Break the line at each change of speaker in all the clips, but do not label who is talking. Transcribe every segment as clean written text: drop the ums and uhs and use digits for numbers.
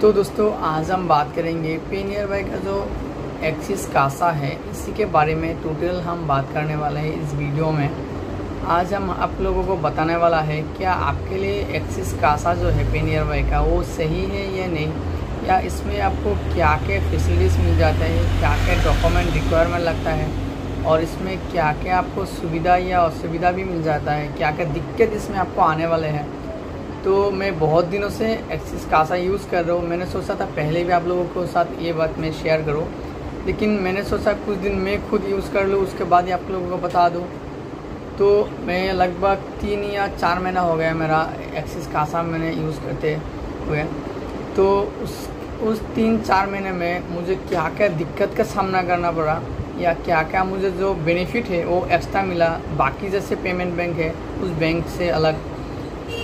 तो दोस्तों आज हम बात करेंगे पे नियर बाय का जो एक्सिस कासा है इसी के बारे में टोटल हम बात करने वाले हैं इस वीडियो में। आज हम आप लोगों को बताने वाला है क्या आपके लिए एक्सिस कासा जो है पे नियर बाय का वो सही है या नहीं, या इसमें आपको क्या क्या फैसिलिटीज़ मिल जाता है, क्या क्या डॉक्यूमेंट रिक्वायरमेंट लगता है और इसमें क्या क्या आपको सुविधा या असुविधा भी मिल जाता है, क्या क्या दिक्कत इसमें आपको आने वाले हैं। तो मैं बहुत दिनों से एक्सिस कासा यूज़ कर रहा हूँ। मैंने सोचा था पहले भी आप लोगों के साथ ये बात मैं शेयर करूँ, लेकिन मैंने सोचा कुछ दिन मैं खुद यूज़ कर लूँ उसके बाद ही आप लोगों को बता दूँ। तो मैं लगभग 3 या 4 महीना हो गया मेरा एक्सिस कासा मैंने यूज़ करते हुए। तो उस 3-4 महीने में मुझे क्या क्या दिक्कत का सामना करना पड़ा या क्या क्या मुझे जो बेनिफिट है वो एक्स्ट्रा मिला बाकी जैसे पेमेंट बैंक है उस बैंक से अलग।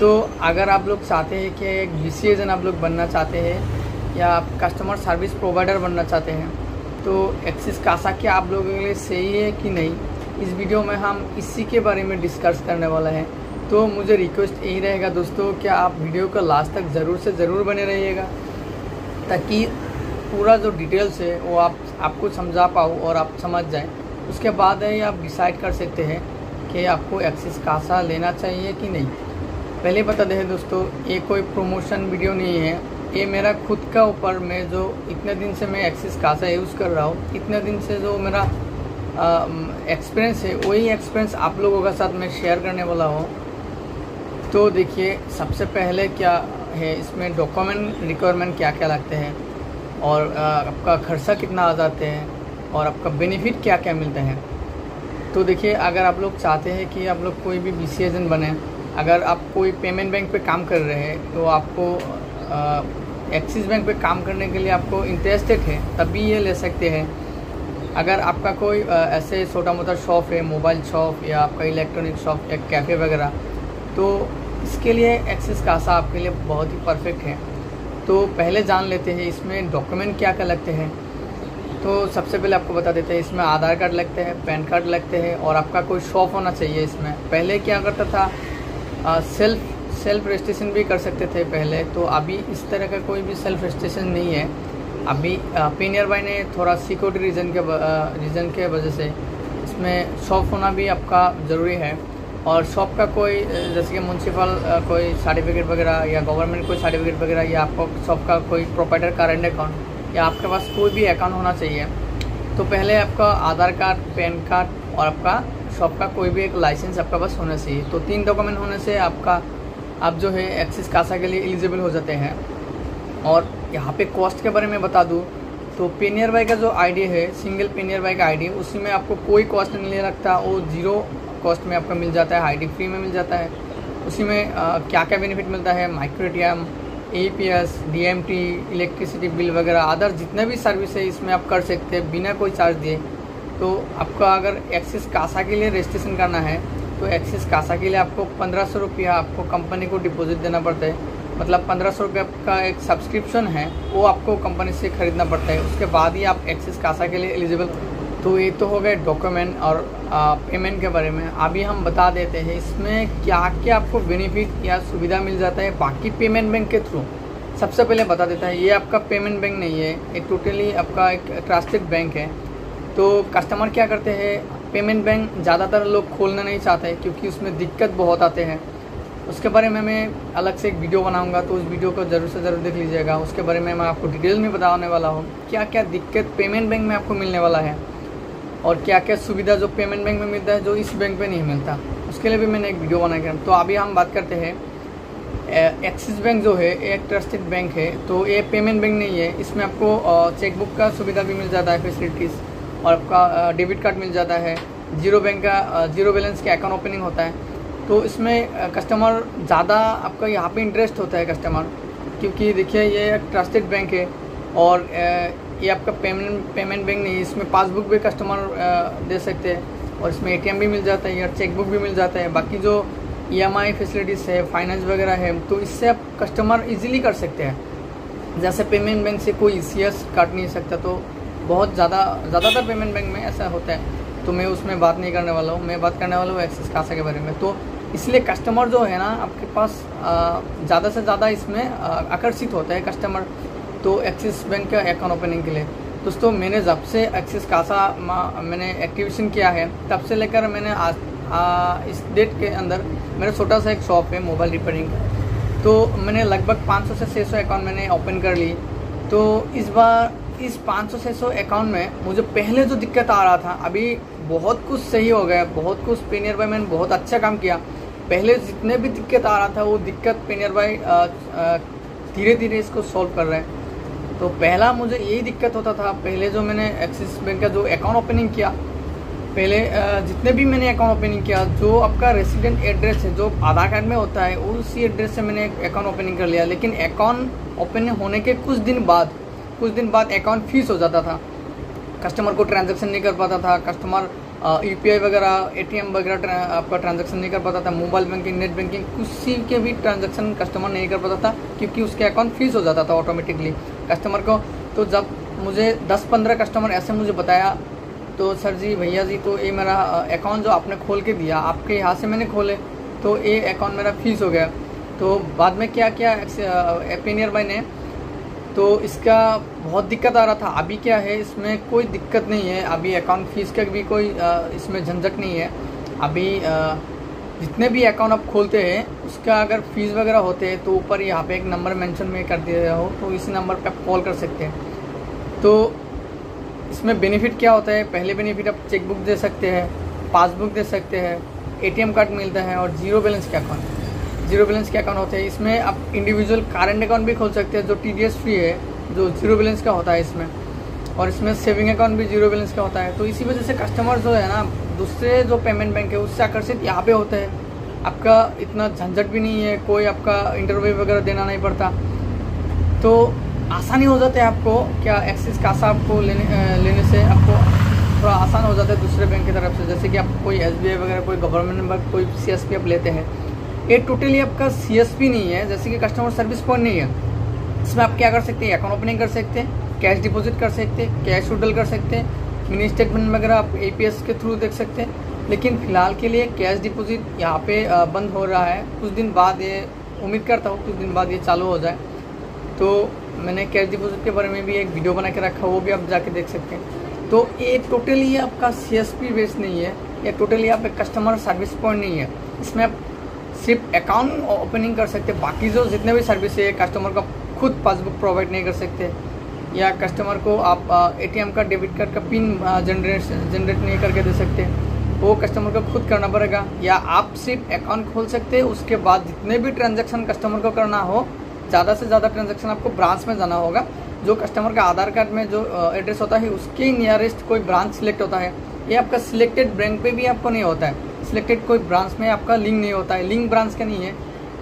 तो अगर आप लोग चाहते हैं कि एक BC एजेंट आप लोग बनना चाहते हैं या आप कस्टमर सर्विस प्रोवाइडर बनना चाहते हैं तो एक्सिस कासा क्या आप लोगों के लिए सही है कि नहीं, इस वीडियो में हम इसी के बारे में डिस्कस करने वाला है। तो मुझे रिक्वेस्ट यही रहेगा दोस्तों कि आप वीडियो को लास्ट तक ज़रूर से ज़रूर बने रहिएगा ताकि पूरा जो डिटेल्स है वो आपको समझा पाओ और आप समझ जाएं। उसके बाद है आप डिसाइड कर सकते हैं कि आपको एक्सिस कासा लेना चाहिए कि नहीं। पहले बता दें दोस्तों, ये कोई प्रमोशन वीडियो नहीं है, ये मेरा खुद का ऊपर मैं जो इतने दिन से मैं एक्सिस कासा यूज़ कर रहा हूँ, इतने दिन से जो मेरा एक्सपीरियंस है वही एक्सपीरियंस आप लोगों के साथ मैं शेयर करने वाला हूँ। तो देखिए सबसे पहले क्या है इसमें डॉक्यूमेंट रिक्वायरमेंट क्या क्या लगते हैं और आपका खर्चा कितना आ जाते हैं और आपका बेनिफिट क्या क्या मिलते हैं। तो देखिए अगर आप लोग चाहते हैं कि आप लोग कोई भी BC एजेंट बने, अगर आप कोई पेमेंट बैंक पे काम कर रहे हैं तो आपको एक्सिस बैंक पे काम करने के लिए आपको इंटरेस्टेड है तभी ये ले सकते हैं। अगर आपका कोई ऐसे छोटा मोटा शॉप है, मोबाइल शॉप या आपका इलेक्ट्रॉनिक शॉप या कैफ़े वगैरह, तो इसके लिए एक्सिस कासा आपके लिए बहुत ही परफेक्ट है। तो पहले जान लेते हैं इसमें डॉक्यूमेंट क्या क्या लगते हैं। तो सबसे पहले आपको बता देते हैं इसमें आधार कार्ड लगते हैं, पैन कार्ड लगते हैं और आपका कोई शॉप होना चाहिए। इसमें पहले क्या करता था सेल्फ रजिस्ट्रेशन भी कर सकते थे पहले, तो अभी इस तरह का कोई भी सेल्फ रजिस्ट्रेशन नहीं है। अभी पे नियर बाय ने थोड़ा सिक्योरिटी रीज़न के वजह से इसमें शॉप होना भी आपका ज़रूरी है। और शॉप का कोई जैसे कि म्यूनसिपल कोई सर्टिफिकेट वगैरह या गवर्नमेंट कोई सर्टिफिकेट वगैरह या आपको शॉप का कोई प्रोप्राइटर करेंट अकाउंट या आपके पास कोई भी अकाउंट होना चाहिए। तो पहले आपका आधार कार्ड, पैन कार्ड और आपका शॉप का कोई भी एक लाइसेंस आपका पास होना चाहिए। तो 3 डॉक्यूमेंट होने से आप जो है एक्सिस कासा के लिए एलिजिबल हो जाते हैं। और यहाँ पे कॉस्ट के बारे में बता दूँ तो पे नियर बाय का जो आईडी है, सिंगल पे नियर बाय का आईडी, उसी में आपको कोई कॉस्ट नहीं लगता, वो 0 कॉस्ट में आपका मिल जाता है, आईडी फ्री में मिल जाता है। उसी में क्या क्या बेनिफिट मिलता है, micro ATM, APS, DMT, electricity bill वगैरह अदर जितने भी सर्विस है इसमें आप कर सकते हैं बिना कोई चार्ज दिए। तो आपका अगर एक्सिस कासा के लिए रजिस्ट्रेशन करना है तो एक्सिस कासा के लिए आपको 1500 रुपया आपको कंपनी को डिपॉजिट देना पड़ता है। मतलब 1500 रुपये का एक सब्सक्रिप्शन है वो आपको कंपनी से ख़रीदना पड़ता है, उसके बाद ही आप एक्सिस कासा के लिए एलिजिबल। तो ये तो हो गए डॉक्यूमेंट और पेमेंट के बारे में। अभी हम बता देते हैं इसमें क्या क्या आपको बेनिफिट या सुविधा मिल जाता है बाकी पेमेंट बैंक के थ्रू। सबसे पहले बता देता है ये आपका पेमेंट बैंक नहीं है, ये टोटली आपका एक ट्रस्टेड बैंक है। तो कस्टमर क्या करते हैं, पेमेंट बैंक ज़्यादातर लोग खोलना नहीं चाहते क्योंकि उसमें दिक्कत बहुत आते हैं। उसके बारे में मैं अलग से एक वीडियो बनाऊंगा, तो उस वीडियो को ज़रूर से ज़रूर देख लीजिएगा। उसके बारे में मैं आपको डिटेल में बताने वाला हूँ क्या क्या दिक्कत पेमेंट बैंक में आपको मिलने वाला है और क्या क्या सुविधा जो पेमेंट बैंक में मिलता है जो इस बैंक में नहीं मिलता, उसके लिए भी मैंने एक वीडियो बनाया। तो अभी हम बात करते हैं एक्सिस बैंक जो है एक ट्रस्टेड बैंक है, तो ये पेमेंट बैंक नहीं है। इसमें आपको चेकबुक का सुविधा भी मिल जाता है, फैसिलिटीज़, और आपका डेबिट कार्ड मिल जाता है, जीरो बैलेंस का अकाउंट ओपनिंग होता है। तो इसमें कस्टमर ज़्यादा आपका यहाँ पे इंटरेस्ट होता है कस्टमर, क्योंकि देखिए ये एक ट्रस्टेड बैंक है और ये आपका पेमेंट बैंक नहीं है। इसमें पासबुक भी कस्टमर दे सकते हैं और इसमें ATM भी मिल जाता है और चेकबुक भी मिल जाता है। बाकी जो EMI फैसिलिटीज़ है, फाइनेंस वगैरह है, तो इससे आप कस्टमर इजीली कर सकते हैं। जैसे पेमेंट बैंक से कोई ECS काट नहीं सकता, तो बहुत ज़्यादातर पेमेंट बैंक में ऐसा होता है। तो मैं उसमें बात नहीं करने वाला हूँ, मैं बात करने वाला हूँ एक्सिस कासा के बारे में। तो इसलिए कस्टमर जो है ना आपके पास ज़्यादा से ज़्यादा इसमें आकर्षित होता है कस्टमर तो एक्सिस बैंक का अकाउंट ओपनिंग के लिए दोस्तों मैंने जब से एक्सिस कासा मैंने एक्टिवेशन किया है तब से लेकर मैंने आज इस डेट के अंदर मेरा छोटा सा एक शॉप है मोबाइल रिपेयरिंग का, तो मैंने लगभग 500 से 600 अकाउंट मैंने ओपन कर ली। तो इस बार इस 500-600 अकाउंट में मुझे पहले जो दिक्कत आ रहा था अभी बहुत कुछ सही हो गया, बहुत कुछ पेनियर भाई मैंने बहुत अच्छा काम किया। पहले जितने भी दिक्कत आ रहा था वो दिक्कत पेनियर भाई धीरे धीरे इसको सॉल्व कर रहे हैं। तो पहला मुझे यही दिक्कत होता था, पहले जो मैंने एक्सिस बैंक का जो अकाउंट ओपनिंग किया, पहले जितने भी मैंने अकाउंट ओपनिंग किया जो आपका रेसिडेंट एड्रेस है जो आधार कार्ड में होता है उसी एड्रेस से मैंने अकाउंट ओपनिंग कर लिया। लेकिन अकाउंट ओपनिंग होने के कुछ दिन बाद अकाउंट फीस हो जाता था, कस्टमर को ट्रांजैक्शन नहीं कर पाता था, कस्टमर यूपीआई वगैरह एटीएम वगैरह आपका ट्रांजैक्शन नहीं कर पाता था, मोबाइल बैंकिंग नेट बैंकिंग किसी के भी ट्रांजैक्शन कस्टमर नहीं कर पाता था क्योंकि उसके अकाउंट फीस हो जाता था ऑटोमेटिकली कस्टमर को। तो जब मुझे 10-15 कस्टमर ऐसे मुझे बताया तो सर जी भैया जी तो ये मेरा अकाउंट जो आपने खोल के दिया आपके यहाँ से मैंने खोले तो ये अकाउंट मेरा फीस हो गया। तो बाद में क्या किया पेनियर भाई ने, तो इसका बहुत दिक्कत आ रहा था। अभी क्या है इसमें कोई दिक्कत नहीं है, अभी अकाउंट फीस का भी कोई इसमें झंझट नहीं है। अभी जितने भी अकाउंट आप खोलते हैं उसका अगर फीस वगैरह होते हैं तो ऊपर यहाँ पे एक नंबर मेंशन में कर दिया हो तो इसी नंबर पे आप कॉल कर सकते हैं। तो इसमें बेनिफिट क्या होता है, पहले बेनिफिट आप चेकबुक दे सकते हैं, पासबुक दे सकते हैं, एटीएम कार्ड मिलता है और जीरो बैलेंस के अकाउंट होते हैं। इसमें आप इंडिविजुअल करेंट अकाउंट भी खोल सकते हैं जो TDS फ्री है, जो जीरो बैलेंस का होता है इसमें, और इसमें सेविंग अकाउंट भी जीरो बैलेंस का होता है। तो इसी वजह से कस्टमर जो है ना दूसरे जो पेमेंट बैंक है उससे आकर्षित यहाँ पे होते हैं। आपका इतना झंझट भी नहीं है, कोई आपका इंटरव्यू वगैरह देना नहीं पड़ता, तो आसानी हो जाता है आपको। क्या एक्सिस कासा आपको लेने से आपको थोड़ा आसान हो जाता है दूसरे बैंक की तरफ से। जैसे कि आप कोई SBI वगैरह कोई गवर्नमेंट बैंक कोई CSP आप लेते हैं, ये टोटली आपका CSP नहीं है, जैसे कि कस्टमर सर्विस पॉइंट नहीं है। इसमें आप क्या कर सकते हैं, अकाउंट ओपनिंग कर सकते हैं, कैश डिपॉजिट कर सकते हैं, कैश विड्रॉल कर सकते हैं, मिनी स्टेटमेंट वगैरह आप APS के थ्रू देख सकते हैं। लेकिन फिलहाल के लिए कैश डिपॉजिट यहाँ पे बंद हो रहा है, कुछ दिन बाद ये उम्मीद करता हूँ कुछ दिन बाद ये चालू हो जाए। तो मैंने कैश डिपॉजिट के बारे में भी एक वीडियो बना के रखा, वो भी आप जाके देख सकते हैं। तो ये टोटली आपका CSP बेस नहीं है, ये टोटली आप एक कस्टमर सर्विस पॉइंट नहीं है। इसमें आप सिर्फ अकाउंट ओपनिंग कर सकते हैं, बाकी जो जितने भी सर्विस है कस्टमर को खुद पासबुक प्रोवाइड नहीं कर सकते, या कस्टमर को आप ATM का डेबिट कार्ड का पिन जनरेट नहीं करके दे सकते, वो कस्टमर को खुद करना पड़ेगा। या आप सिर्फ अकाउंट खोल सकते हैं, उसके बाद जितने भी ट्रांजैक्शन कस्टमर को करना हो, ज़्यादा से ज़्यादा ट्रांजैक्शन आपको ब्रांच में जाना होगा। जो कस्टमर का आधार कार्ड में जो एड्रेस होता है उसके नियरेस्ट कोई ब्रांच सिलेक्ट होता है, ये आपका सिलेक्टेड बैंक पे भी आपको नहीं होता है, सिलेक्टेड कोई ब्रांच में आपका लिंक नहीं होता है, लिंक ब्रांच का नहीं है,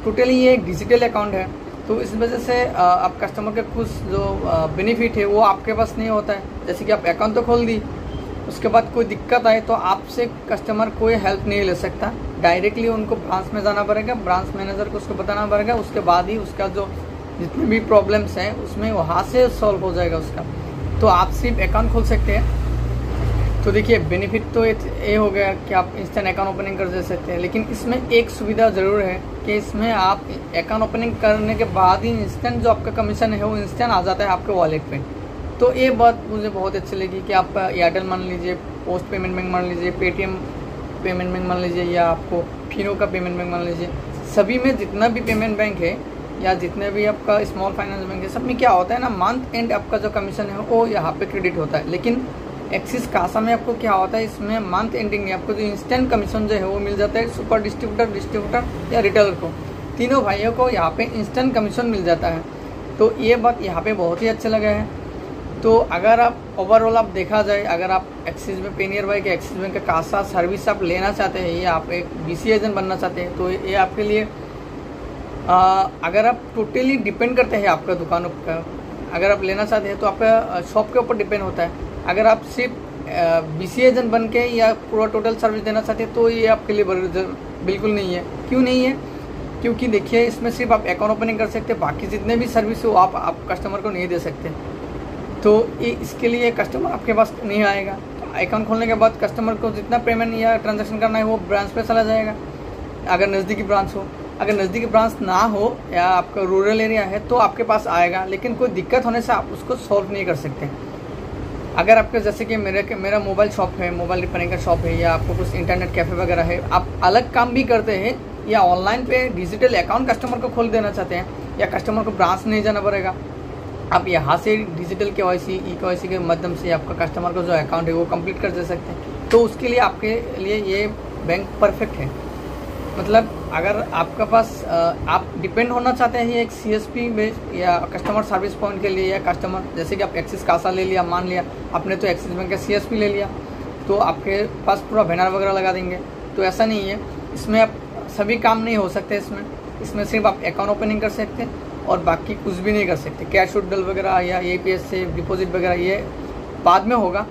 टोटली ये एक डिजिटल अकाउंट है। तो इस वजह से आप कस्टमर के कुछ जो बेनिफिट है वो आपके पास नहीं होता है। जैसे कि आप अकाउंट तो खोल दी, उसके बाद कोई दिक्कत आए तो आपसे कस्टमर कोई हेल्प नहीं ले सकता, डायरेक्टली उनको ब्रांच में जाना पड़ेगा, ब्रांच मैनेजर को उसको बताना पड़ेगा, उसके बाद ही उसका जो जितने भी प्रॉब्लम्स हैं उसमें वहाँ से सॉल्व हो जाएगा उसका। तो आप सिर्फ अकाउंट खोल सकते हैं। तो देखिए बेनिफिट तो ये हो गया कि आप इंस्टेंट अकाउंट ओपनिंग कर दे सकते हैं, लेकिन इसमें एक सुविधा ज़रूर है कि इसमें आप अकाउंट ओपनिंग करने के बाद ही इंस्टेंट जो आपका कमीशन है वो इंस्टेंट आ जाता है आपके वॉलेट पे। तो ये बात मुझे बहुत अच्छी लगी कि आप एयरटेल मान लीजिए, पोस्ट पेमेंट बैंक मान लीजिए, पेटीएम पेमेंट बैंक मान लीजिए, या आपको फिनो का पेमेंट बैंक मान लीजिए, सभी में जितना भी पेमेंट बैंक है या जितने भी आपका स्मॉल फाइनेंस बैंक है, सब में क्या होता है ना, मंथ एंड आपका जो कमीशन है वो यहाँ पे क्रेडिट होता है। लेकिन एक्सिस कासा में आपको क्या होता है, इसमें मंथ एंडिंग में आपको जो इंस्टेंट कमीशन जो है वो मिल जाता है सुपर डिस्ट्रीब्यूटर या रिटेलर को, तीनों भाइयों को यहाँ पे इंस्टेंट कमीशन मिल जाता है। तो ये बात यहाँ पे बहुत ही अच्छा लगा है। तो अगर आप ओवरऑल आप देखा जाए, अगर आप एक्सिस में पेनियर भाई के एक्सिस बैंक का कासा सर्विस आप लेना चाहते हैं या आप एक BC एजेंट बनना चाहते हैं, तो ये आपके लिए अगर आप टोटली डिपेंड करते हैं आपका दुकानों का, अगर आप लेना चाहते हैं तो आपका शॉप के ऊपर डिपेंड होता है। अगर आप सिर्फ BC एजेंट बन के या पूरा टोटल सर्विस देना चाहते हैं तो ये आपके लिए बिल्कुल नहीं है। क्यों नहीं है? क्योंकि देखिए इसमें सिर्फ आप अकाउंट ओपनिंग कर सकते हैं, बाकी जितने भी सर्विस हो आप कस्टमर को नहीं दे सकते। तो ये इसके लिए कस्टमर आपके पास नहीं आएगा। तो अकाउंट खोलने के बाद कस्टमर को जितना पेमेंट या ट्रांजैक्शन करना है वो ब्रांच पे चला जाएगा, अगर नज़दीकी ब्रांच हो। अगर नज़दीकी ब्रांच ना हो या आपका रूरल एरिया है तो आपके पास आएगा, लेकिन कोई दिक्कत होने से आप उसको सॉल्व नहीं कर सकते। अगर आपके जैसे कि मेरा मोबाइल शॉप है, मोबाइल रिपेयरिंग का शॉप है, या आपको कुछ इंटरनेट कैफ़े वगैरह है, आप अलग काम भी करते हैं या ऑनलाइन पे डिजिटल अकाउंट कस्टमर को खोल देना चाहते हैं, या कस्टमर को ब्रांच नहीं जाना पड़ेगा, आप यहाँ से डिजिटल KYC ई-KYC के माध्यम से आपका कस्टमर का जो अकाउंट है वो कंप्लीट कर दे सकते हैं। तो उसके लिए आपके लिए ये बैंक परफेक्ट है। मतलब अगर आपके पास आप डिपेंड होना चाहते हैं एक CSP बेस्ड या कस्टमर सर्विस पॉइंट के लिए, या कस्टमर जैसे कि आप एक्सिस कासा ले लिया, मान लिया आपने तो एक्सिस बैंक का CSP ले लिया तो आपके पास पूरा बैनर वगैरह लगा देंगे। तो ऐसा नहीं है, इसमें आप सभी काम नहीं हो सकते। इसमें सिर्फ आप अकाउंट ओपनिंग कर सकते हैं और बाकी कुछ भी नहीं कर सकते। कैश विड्रॉल वगैरह या APS से डिपॉजिट वगैरह ये बाद में होगा,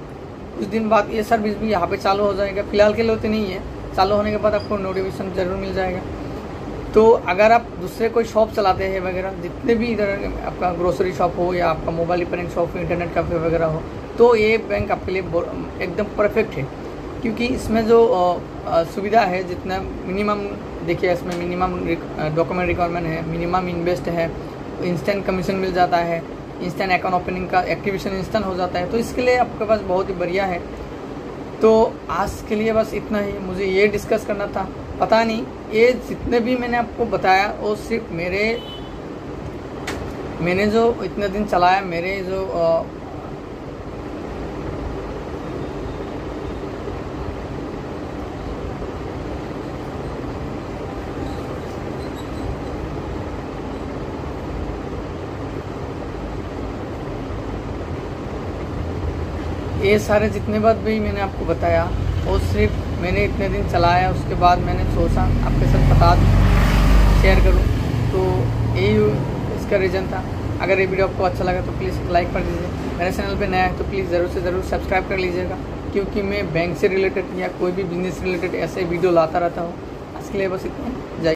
कुछ दिन बाद ये सर्विस भी यहाँ पे चालू हो जाएगा। फिलहाल के लिए तो नहीं है, चालू होने के बाद आपको नोटिफिकेशन ज़रूर मिल जाएगा। तो अगर आप दूसरे कोई शॉप चलाते हैं वगैरह, जितने भी इधर आपका ग्रोसरी शॉप हो या आपका मोबाइल रिपेयरिंग शॉप हो, इंटरनेट कैफ़े वगैरह हो, तो ये बैंक आपके लिए एकदम परफेक्ट है। क्योंकि इसमें जो सुविधा है, जितना मिनिमम देखिए, इसमें मिनिमम डॉक्यूमेंट रिक्वायरमेंट है, मिनिमम इन्वेस्ट है, इंस्टेंट कमीशन मिल जाता है, इंस्टेंट अकाउंट ओपनिंग का एक्टिवेशन इंस्टेंट हो जाता है। तो इसके लिए आपके पास बहुत ही बढ़िया है। तो आज के लिए बस इतना ही मुझे ये डिस्कस करना था। पता नहीं ये जितने भी मैंने आपको बताया वो सिर्फ मैंने जो इतने दिन चलाया, मेरे जो ये सारे जितने बात भी मैंने आपको बताया वो सिर्फ मैंने इतने दिन चलाया, उसके बाद मैंने सोचा आपके साथ बता दूँ, शेयर करूँ। तो यही इसका रीज़न था। अगर ये वीडियो आपको अच्छा लगा तो प्लीज़ लाइक कर दीजिए। मेरे चैनल पे नया है तो प्लीज़ ज़रूर से ज़रूर सब्सक्राइब कर लीजिएगा, क्योंकि मैं बैंक से रिलेटेड या कोई भी बिजनेस रिलेटेड ऐसे वीडियो लाता रहता हूँ। आज के लिए बस इतना। जय।